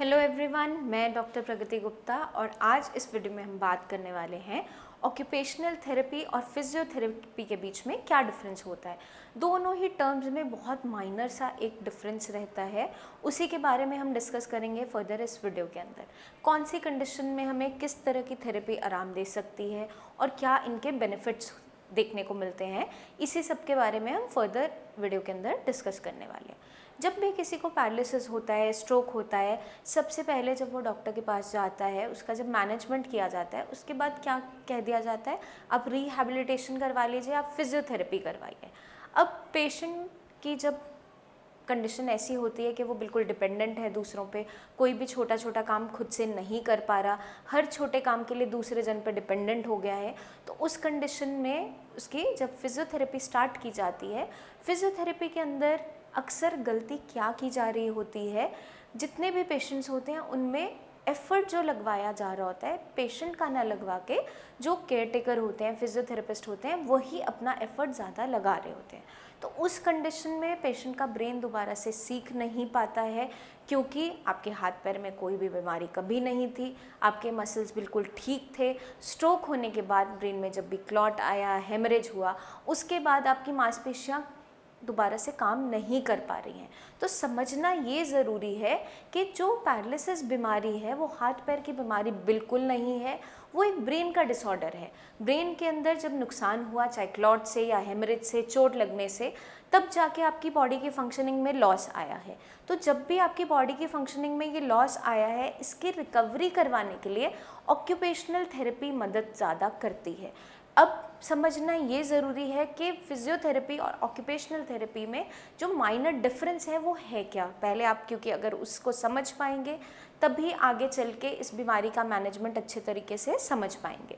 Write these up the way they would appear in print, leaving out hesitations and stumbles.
Hello everyone, मैं doctor प्रगति गुप्ता और आज इस वीडियो में हम बात करने वाले हैं ऑक्यूपेशनल थेरेपी और फिजियोथेरेपी के बीच में क्या डिफरेंस होता है। दोनों ही टर्म्स में बहुत माइनर सा एक डिफरेंस रहता है, उसी के बारे में हम डिस्कस करेंगे फर्दर इस वीडियो के अंदर। कौन सी कंडीशन में हमें किस तरह की थेरेपी आराम दे सकती है और क्या इनके बेनिफिट्स देखने को मिलते हैं, इसी सब के बारे में हम फर्दर वीडियो के अंदर डिस्कस करने वाले हैं। जब भी किसी को पैरालिसिस होता है, स्ट्रोक होता है, सबसे पहले जब वो डॉक्टर के पास जाता है, उसका जब मैनेजमेंट किया जाता है, उसके बाद क्या कह दिया जाता है, आप रिहैबिलिटेशन करवा लीजिए, आप फिजियोथेरेपी करवाइए। अब पेशेंट की जब कंडीशन ऐसी होती है कि वो बिल्कुल डिपेंडेंट है दूसरों पे, कोई भी छोटा छोटा काम खुद से नहीं कर पा रहा, हर छोटे काम के लिए दूसरे जन पे डिपेंडेंट हो गया है, तो उस कंडीशन में उसकी जब फिजियोथेरेपी स्टार्ट की जाती है, फिजियोथेरेपी के अंदर अक्सर गलती क्या की जा रही होती है, जितने भी पेशेंट्स होते हैं उनमें एफ़र्ट जो लगवाया जा रहा होता है पेशेंट का ना लगवा के जो केयर टेकर होते हैं, फिजियोथेरेपिस्ट होते हैं, वही अपना एफ़र्ट ज़्यादा लगा रहे होते हैं। तो उस कंडीशन में पेशेंट का ब्रेन दोबारा से सीख नहीं पाता है, क्योंकि आपके हाथ पैर में कोई भी बीमारी कभी नहीं थी, आपके मसल्स बिल्कुल ठीक थे। स्ट्रोक होने के बाद ब्रेन में जब भी क्लॉट आया, हेमरेज हुआ, उसके बाद आपकी मांसपेशियाँ दोबारा से काम नहीं कर पा रही हैं। तो समझना ये ज़रूरी है कि जो पैरालिसिस बीमारी है वो हाथ पैर की बीमारी बिल्कुल नहीं है, वो एक ब्रेन का डिसऑर्डर है। ब्रेन के अंदर जब नुकसान हुआ, चाहे क्लॉट से या हेमरेज से, चोट लगने से, तब जाके आपकी बॉडी की फंक्शनिंग में लॉस आया है। तो जब भी आपकी बॉडी की फंक्शनिंग में ये लॉस आया है, इसकी रिकवरी करवाने के लिए ऑक्यूपेशनल थेरेपी मदद ज़्यादा करती है। अब समझना ये ज़रूरी है कि फिजियोथेरेपी और ऑक्यूपेशनल थेरेपी में जो माइनर डिफरेंस है वो है क्या। पहले आप, क्योंकि अगर उसको समझ पाएंगे तभी आगे चल के इस बीमारी का मैनेजमेंट अच्छे तरीके से समझ पाएंगे।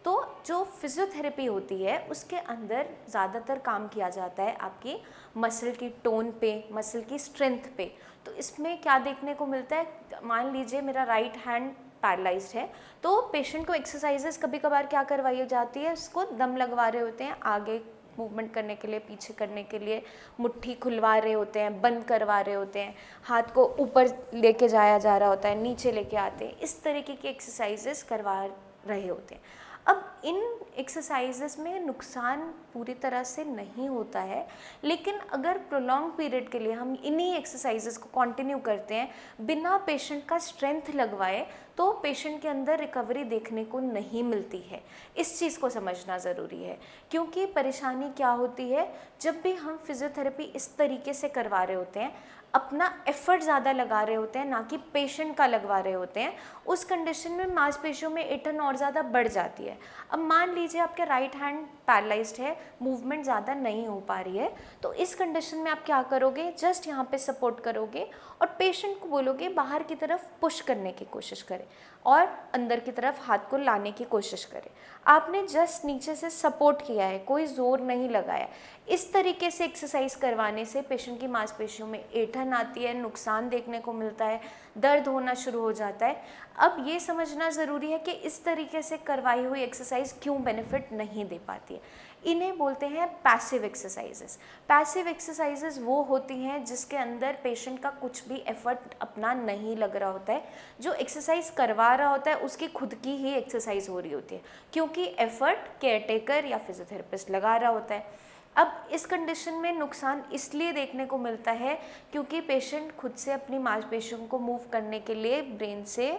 तो जो फिजियोथेरेपी होती है उसके अंदर ज़्यादातर काम किया जाता है आपकी मसल की टोन पे, मसल की स्ट्रेंथ पे। तो इसमें क्या देखने को मिलता है, मान लीजिए मेरा राइट हैंड पैरालाइज्ड है, तो पेशेंट को एक्सरसाइजेस कभी कभार क्या करवाई जाती है, उसको दम लगवा रहे होते हैं, आगे मूवमेंट करने के लिए, पीछे करने के लिए मुट्ठी खुलवा रहे होते हैं, बंद करवा रहे होते हैं, हाथ को ऊपर लेके जाया जा रहा होता है, नीचे लेके आते हैं, इस तरीके की एक्सरसाइजेस करवा रहे होते हैं। अब इन एक्सरसाइजेस में नुकसान पूरी तरह से नहीं होता है, लेकिन अगर प्रोलॉन्ग पीरियड के लिए हम इन्हीं एक्सरसाइजेस को कंटिन्यू करते हैं बिना पेशेंट का स्ट्रेंथ लगवाए, तो पेशेंट के अंदर रिकवरी देखने को नहीं मिलती है। इस चीज़ को समझना ज़रूरी है, क्योंकि परेशानी क्या होती है, जब भी हम फिजियोथेरेपी इस तरीके से करवा रहे होते हैं, अपना एफर्ट ज़्यादा लगा रहे होते हैं, ना कि पेशेंट का लगवा रहे होते हैं, उस कंडीशन में मांसपेशियों में ऐंठन और ज़्यादा बढ़ जाती है। अब मान लीजिए आपके राइट हैंड पैरालाइज्ड है, मूवमेंट ज़्यादा नहीं हो पा रही है, तो इस कंडीशन में आप क्या करोगे, जस्ट यहाँ पे सपोर्ट करोगे और पेशेंट को बोलोगे बाहर की तरफ पुश करने की कोशिश करें और अंदर की तरफ हाथ को लाने की कोशिश करें। आपने जस्ट नीचे से सपोर्ट किया है, कोई ज़ोर नहीं लगाया। इस तरीके से एक्सरसाइज करवाने से पेशेंट की मांसपेशियों में ऐंठन आती है, नुकसान देखने को मिलता है, दर्द होना शुरू हो जाता है। अब ये समझना ज़रूरी है कि इस तरीके से करवाई हुई एक्सरसाइज क्यों बेनिफिट नहीं दे पाती है। इन्हें बोलते हैं पैसिव एक्सरसाइजेस। पैसिव एक्सरसाइजेस वो होती हैं जिसके अंदर पेशेंट का कुछ भी एफर्ट अपना नहीं लग रहा होता है, जो एक्सरसाइज करवा रहा होता है उसकी खुद की ही एक्सरसाइज हो रही होती है, क्योंकि एफर्ट केयर टेकर या फिजियोथेरेपिस्ट लगा रहा होता है। अब इस कंडीशन में नुकसान इसलिए देखने को मिलता है क्योंकि पेशेंट खुद से अपनी मांसपेशियों को मूव करने के लिए ब्रेन से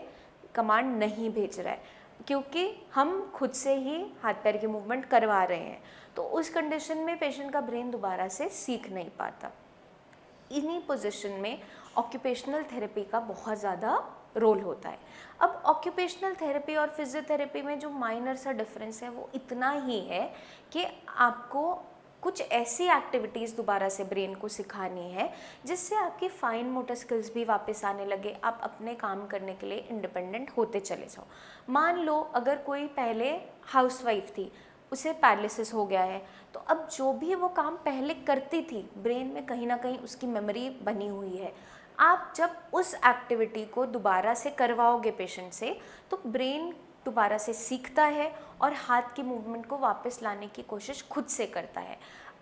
कमांड नहीं भेज रहा है, क्योंकि हम खुद से ही हाथ पैर की मूवमेंट करवा रहे हैं। तो उस कंडीशन में पेशेंट का ब्रेन दोबारा से सीख नहीं पाता। इन्हीं पोजीशन में ऑक्यूपेशनल थेरेपी का बहुत ज़्यादा रोल होता है। अब ऑक्यूपेशनल थेरेपी और फिजियोथेरेपी में जो माइनर सा डिफरेंस है वो इतना ही है कि आपको कुछ ऐसी एक्टिविटीज़ दोबारा से ब्रेन को सिखानी है जिससे आपकी फाइन मोटर स्किल्स भी वापस आने लगे, आप अपने काम करने के लिए इंडिपेंडेंट होते चले जाओ। मान लो अगर कोई पहले हाउसवाइफ थी, उसे पैरालिसिस हो गया है, तो अब जो भी वो काम पहले करती थी, ब्रेन में कहीं ना कहीं उसकी मेमोरी बनी हुई है। आप जब उस एक्टिविटी को दोबारा से करवाओगे पेशेंट से, तो ब्रेन दोबारा से सीखता है और हाथ की मूवमेंट को वापस लाने की कोशिश खुद से करता है।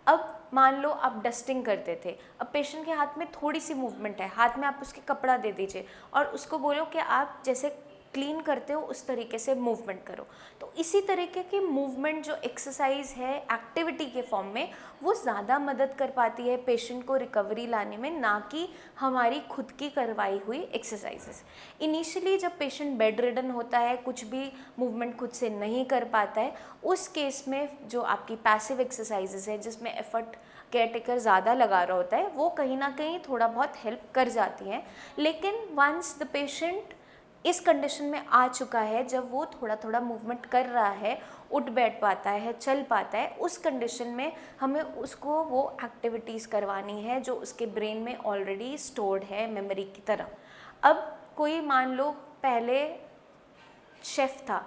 अब मान लो आप डस्टिंग करते थे, अब पेशेंट के हाथ में थोड़ी सी मूवमेंट है, हाथ में आप उसके कपड़ा दे दीजिए और उसको बोलो कि आप जैसे क्लीन करते हो उस तरीके से मूवमेंट करो। तो इसी तरीके की मूवमेंट जो एक्सरसाइज है एक्टिविटी के फॉर्म में, वो ज़्यादा मदद कर पाती है पेशेंट को रिकवरी लाने में, ना कि हमारी खुद की करवाई हुई एक्सरसाइजेस। इनिशियली जब पेशेंट बेड रिडन होता है, कुछ भी मूवमेंट खुद से नहीं कर पाता है, उस केस में जो आपकी पैसिव एक्सरसाइजेस है जिसमें एफर्ट केयर टेकर ज़्यादा लगा रहा होता है, वो कहीं ना कहीं थोड़ा बहुत हेल्प कर जाती हैं। लेकिन वंस द पेशेंट इस कंडीशन में आ चुका है, जब वो थोड़ा थोड़ा मूवमेंट कर रहा है, उठ बैठ पाता है, चल पाता है, उस कंडीशन में हमें उसको वो एक्टिविटीज़ करवानी है जो उसके ब्रेन में ऑलरेडी स्टोर्ड है मेमोरी की तरह। अब कोई मान लो पहले शेफ़ था,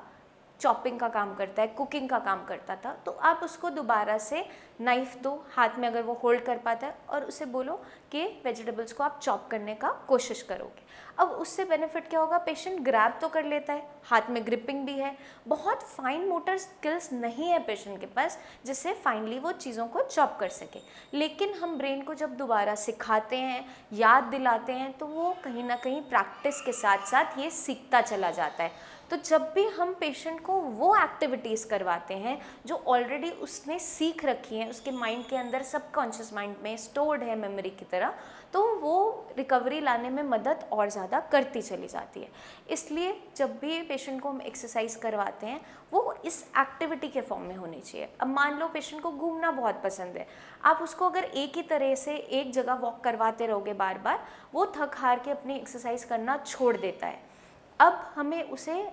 चॉपिंग का काम करता है, कुकिंग का काम करता था, तो आप उसको दोबारा से नाइफ़ दो हाथ में, अगर वो होल्ड कर पाता है, और उसे बोलो कि वेजिटेबल्स को आप चॉप करने का कोशिश करोगे। अब उससे बेनिफिट क्या होगा, पेशेंट ग्रैब तो कर लेता है, हाथ में ग्रिपिंग भी है, बहुत फाइन मोटर स्किल्स नहीं है पेशेंट के पास जिससे फाइनली वो चीज़ों को चॉप कर सके। लेकिन हम ब्रेन को जब दोबारा सिखाते हैं, याद दिलाते हैं, तो वो कहीं ना कहीं प्रैक्टिस के साथ साथ ये सीखता चला जाता है। तो जब भी हम पेशेंट को वो एक्टिविटीज़ करवाते हैं जो ऑलरेडी उसने सीख रखी हैं, उसके माइंड के अंदर सबकॉन्शियस माइंड में स्टोर्ड है मेमोरी की तरह, तो वो रिकवरी लाने में मदद और ज़्यादा करती चली जाती है। इसलिए जब भी पेशेंट को हम एक्सरसाइज करवाते हैं, वो इस एक्टिविटी के फॉर्म में होनी चाहिए। अब मान लो पेशेंट को घूमना बहुत पसंद है, आप उसको अगर एक ही तरह से एक जगह वॉक करवाते रहोगे बार बार, वो थक हार के अपनी एक्सरसाइज करना छोड़ देता है। अब हमें उसे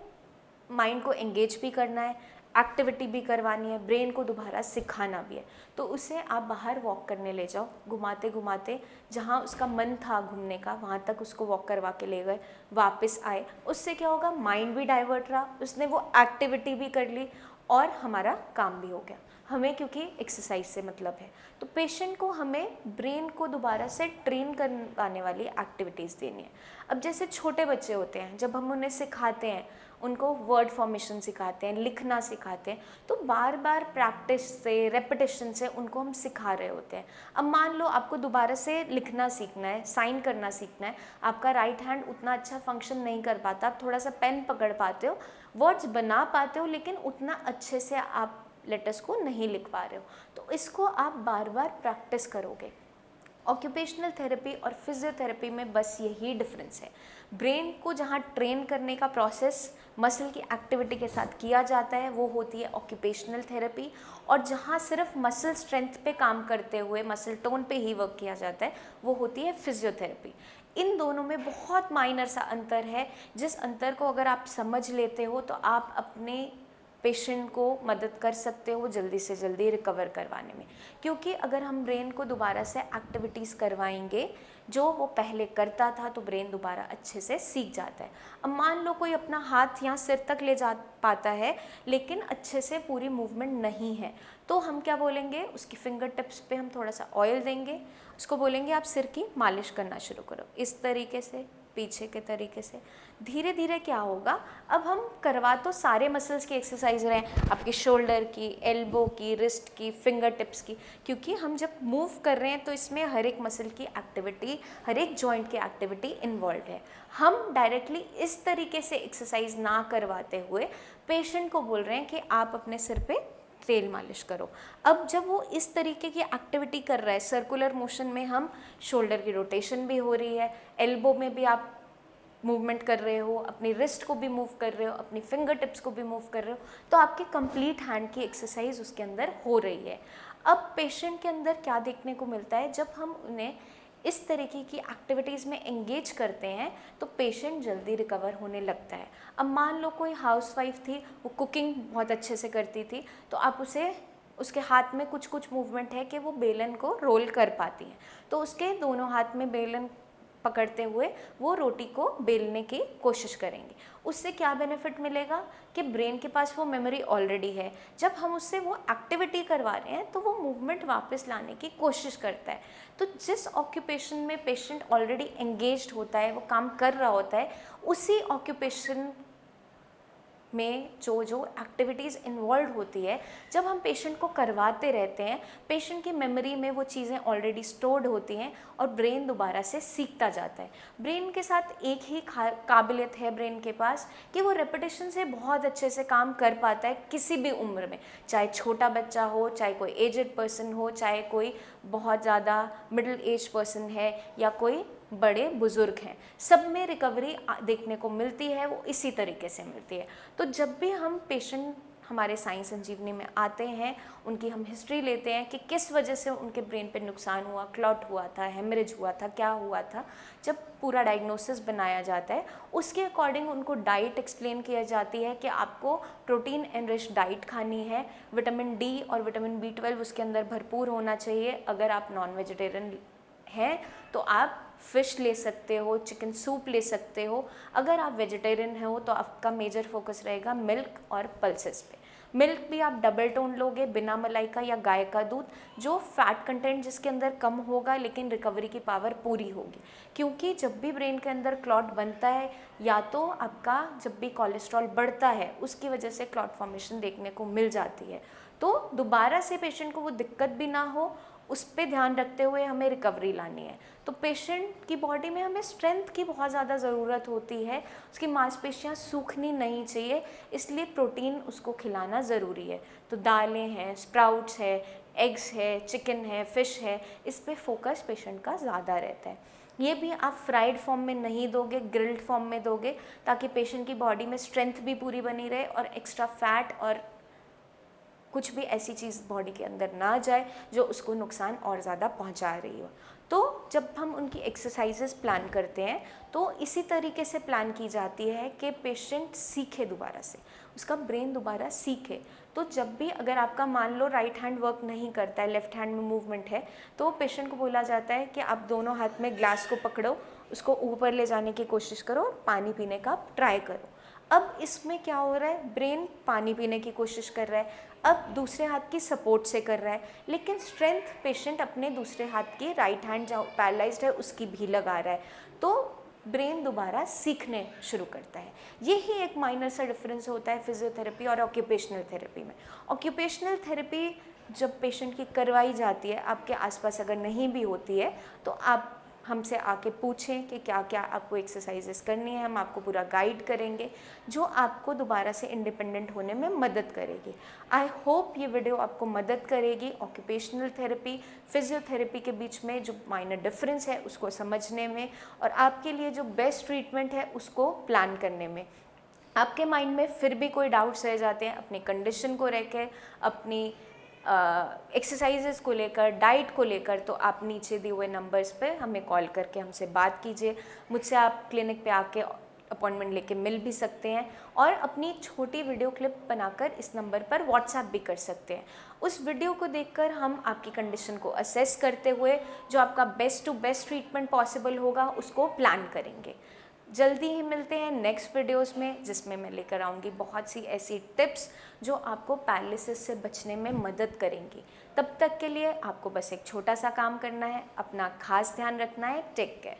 माइंड को एंगेज भी करना है, एक्टिविटी भी करवानी है, ब्रेन को दोबारा सिखाना भी है। तो उसे आप बाहर वॉक करने ले जाओ, घुमाते घुमाते जहाँ उसका मन था घूमने का वहाँ तक उसको वॉक करवा के ले गए, वापस आए। उससे क्या होगा, माइंड भी डाइवर्ट रहा, उसने वो एक्टिविटी भी कर ली और हमारा काम भी हो गया। हमें क्योंकि एक्सरसाइज से मतलब है, तो पेशेंट को हमें ब्रेन को दोबारा से ट्रेन करवाने वाली एक्टिविटीज़ देनी है। अब जैसे छोटे बच्चे होते हैं, जब हम उन्हें सिखाते हैं, उनको वर्ड फॉर्मेशन सिखाते हैं, लिखना सिखाते हैं, तो बार बार प्रैक्टिस से, रेपिटेशन से उनको हम सिखा रहे होते हैं। अब मान लो आपको दोबारा से लिखना सीखना है, साइन करना सीखना है, आपका राइट हैंड उतना अच्छा फंक्शन नहीं कर पाता, आप थोड़ा सा पेन पकड़ पाते हो, वर्ड्स बना पाते हो, लेकिन उतना अच्छे से आप लेटर्स को नहीं लिख पा रहे हो, तो इसको आप बार बार प्रैक्टिस करोगे। ऑक्यूपेशनल थेरेपी और फिजियोथेरेपी में बस यही डिफरेंस है। ब्रेन को जहाँ ट्रेन करने का प्रोसेस मसल की एक्टिविटी के साथ किया जाता है, वो होती है ऑक्यूपेशनल थेरेपी, और जहाँ सिर्फ मसल स्ट्रेंथ पे काम करते हुए मसल टोन पे ही वर्क किया जाता है, वो होती है फिजियोथेरेपी। इन दोनों में बहुत माइनर सा अंतर है, जिस अंतर को अगर आप समझ लेते हो तो आप अपने पेशेंट को मदद कर सकते हो जल्दी से जल्दी रिकवर करवाने में। क्योंकि अगर हम ब्रेन को दोबारा से एक्टिविटीज़ करवाएंगे जो वो पहले करता था, तो ब्रेन दोबारा अच्छे से सीख जाता है। अब मान लो कोई अपना हाथ यहाँ सिर तक ले जा पाता है लेकिन अच्छे से पूरी मूवमेंट नहीं है, तो हम क्या बोलेंगे, उसकी फिंगर टिप्स पे हम थोड़ा सा ऑयल देंगे, उसको बोलेंगे आप सिर की मालिश करना शुरू करो, इस तरीके से, पीछे के तरीके से। धीरे धीरे क्या होगा, अब हम करवा तो सारे मसल्स की एक्सरसाइज रहे हैं, आपकी शोल्डर की, एल्बो की, रिस्ट की, फिंगर टिप्स की, क्योंकि हम जब मूव कर रहे हैं तो इसमें हर एक मसल की एक्टिविटी, हर एक जॉइंट की एक्टिविटी इन्वॉल्व है। हम डायरेक्टली इस तरीके से एक्सरसाइज ना करवाते हुए पेशेंट को बोल रहे हैं कि आप अपने सिर पे तेल मालिश करो। अब जब वो इस तरीके की एक्टिविटी कर रहा है, सर्कुलर मोशन में हम, शोल्डर की रोटेशन भी हो रही है, एल्बो में भी आप मूवमेंट कर रहे हो, अपनी रिस्ट को भी मूव कर रहे हो, अपनी फिंगर टिप्स को भी मूव कर रहे हो, तो आपकी कंप्लीट हैंड की एक्सरसाइज उसके अंदर हो रही है। अब पेशेंट के अंदर क्या देखने को मिलता है, जब हम उन्हें इस तरीके की एक्टिविटीज़ में एंगेज करते हैं तो पेशेंट जल्दी रिकवर होने लगता है। अब मान लो कोई हाउसवाइफ थी, वो कुकिंग बहुत अच्छे से करती थी, तो आप उसे, उसके हाथ में कुछ कुछ मूवमेंट है कि वो बेलन को रोल कर पाती है, तो उसके दोनों हाथ में बेलन पकड़ते हुए वो रोटी को बेलने की कोशिश करेंगे। उससे क्या बेनिफिट मिलेगा कि ब्रेन के पास वो मेमोरी ऑलरेडी है, जब हम उससे वो एक्टिविटी करवा रहे हैं तो वो मूवमेंट वापस लाने की कोशिश करता है। तो जिस ऑक्यूपेशन में पेशेंट ऑलरेडी एंगेज्ड होता है, वो काम कर रहा होता है, उसी ऑक्यूपेशन में जो जो एक्टिविटीज़ इन्वॉल्व होती है, जब हम पेशेंट को करवाते रहते हैं, पेशेंट की मेमोरी में वो चीज़ें ऑलरेडी स्टोर्ड होती हैं और ब्रेन दोबारा से सीखता जाता है। ब्रेन के साथ एक ही काबिलियत है ब्रेन के पास कि वो रेपिटेशन से बहुत अच्छे से काम कर पाता है किसी भी उम्र में, चाहे छोटा बच्चा हो, चाहे कोई एजड पर्सन हो, चाहे कोई बहुत ज़्यादा मिडिल एज पर्सन है या कोई बड़े बुजुर्ग हैं, सब में रिकवरी देखने को मिलती है, वो इसी तरीके से मिलती है। तो जब भी हम पेशेंट हमारे साई संजीवनी में आते हैं, उनकी हम हिस्ट्री लेते हैं कि किस वजह से उनके ब्रेन पे नुकसान हुआ, क्लॉट हुआ था, हेमरेज हुआ था, क्या हुआ था, जब पूरा डायग्नोसिस बनाया जाता है उसके अकॉर्डिंग उनको डाइट एक्सप्लेन किया जाती है कि आपको प्रोटीन एनरिच डाइट खानी है, विटामिन डी और विटामिन B12 उसके अंदर भरपूर होना चाहिए। अगर आप नॉन वेजिटेरियन हैं तो आप फ़िश ले सकते हो, चिकन सूप ले सकते हो। अगर आप वेजिटेरियन हो तो आपका मेजर फोकस रहेगा मिल्क और पल्सेस पे। मिल्क भी आप डबल टोन लोगे, बिना मलाई का या गाय का दूध, जो फैट कंटेंट जिसके अंदर कम होगा लेकिन रिकवरी की पावर पूरी होगी। क्योंकि जब भी ब्रेन के अंदर क्लॉट बनता है, या तो आपका जब भी कोलेस्ट्रॉल बढ़ता है उसकी वजह से क्लॉट फॉर्मेशन देखने को मिल जाती है। तो दोबारा से पेशेंट को वो दिक्कत भी ना हो, उस पर ध्यान रखते हुए हमें रिकवरी लानी है। तो पेशेंट की बॉडी में हमें स्ट्रेंथ की बहुत ज़्यादा ज़रूरत होती है, उसकी मांसपेशियाँ सूखनी नहीं चाहिए, इसलिए प्रोटीन उसको खिलाना ज़रूरी है। तो दालें हैं, स्प्राउट्स है, एग्स है, चिकन है, फ़िश है, इस पे फोकस पेशेंट का ज़्यादा रहता है। ये भी आप फ्राइड फॉर्म में नहीं दोगे, ग्रिल्ड फॉर्म में दोगे, ताकि पेशेंट की बॉडी में स्ट्रेंथ भी पूरी बनी रहे और एक्स्ट्रा फैट और कुछ भी ऐसी चीज़ बॉडी के अंदर ना जाए जो उसको नुकसान और ज़्यादा पहुंचा रही हो। तो जब हम उनकी एक्सरसाइजेस प्लान करते हैं तो इसी तरीके से प्लान की जाती है कि पेशेंट सीखे दोबारा से, उसका ब्रेन दोबारा सीखे। तो जब भी अगर आपका मान लो राइट हैंड वर्क नहीं करता है, लेफ़्ट हैंड में मूवमेंट है, तो पेशेंट को बोला जाता है कि आप दोनों हाथ में ग्लास को पकड़ो, उसको ऊपर ले जाने की कोशिश करो, पानी पीने का ट्राई करो। अब इसमें क्या हो रहा है, ब्रेन पानी पीने की कोशिश कर रहा है, अब दूसरे हाथ की सपोर्ट से कर रहा है, लेकिन स्ट्रेंथ पेशेंट अपने दूसरे हाथ की राइट हैंड जो पैरालाइज्ड है उसकी भी लगा रहा है। तो ब्रेन दोबारा सीखने शुरू करता है। यही एक माइनर सा डिफरेंस होता है फिजियोथेरेपी और ऑक्यूपेशनल थेरेपी में। ऑक्यूपेशनल थेरेपी जब पेशेंट की करवाई जाती है, आपके आसपास अगर नहीं भी होती है तो आप हमसे आके पूछें कि क्या क्या आपको एक्सरसाइजेस करनी है, हम आपको पूरा गाइड करेंगे जो आपको दोबारा से इंडिपेंडेंट होने में मदद करेगी। आई होप ये वीडियो आपको मदद करेगी ऑक्यूपेशनल थेरेपी, फिजियोथेरेपी के बीच में जो माइनर डिफरेंस है उसको समझने में और आपके लिए जो बेस्ट ट्रीटमेंट है उसको प्लान करने में। आपके माइंड में फिर भी कोई डाउट्स रह जाते हैं अपनी कंडीशन को लेकर, अपनी एक्सरसाइजेस को लेकर, डाइट को लेकर, तो आप नीचे दिए हुए नंबर्स पे हमें कॉल करके हमसे बात कीजिए। मुझसे आप क्लिनिक पे आके अपॉइंटमेंट लेके मिल भी सकते हैं और अपनी छोटी वीडियो क्लिप बनाकर इस नंबर पर व्हाट्सएप भी कर सकते हैं। उस वीडियो को देखकर हम आपकी कंडीशन को असेस करते हुए जो आपका best to best treatment possible होगा उसको प्लान करेंगे। जल्दी ही मिलते हैं नेक्स्ट वीडियोस में, जिसमें मैं लेकर आऊँगी बहुत सी ऐसी टिप्स जो आपको पैरालिसिस से बचने में मदद करेंगी। तब तक के लिए आपको बस एक छोटा सा काम करना है, अपना खास ध्यान रखना है। Take care.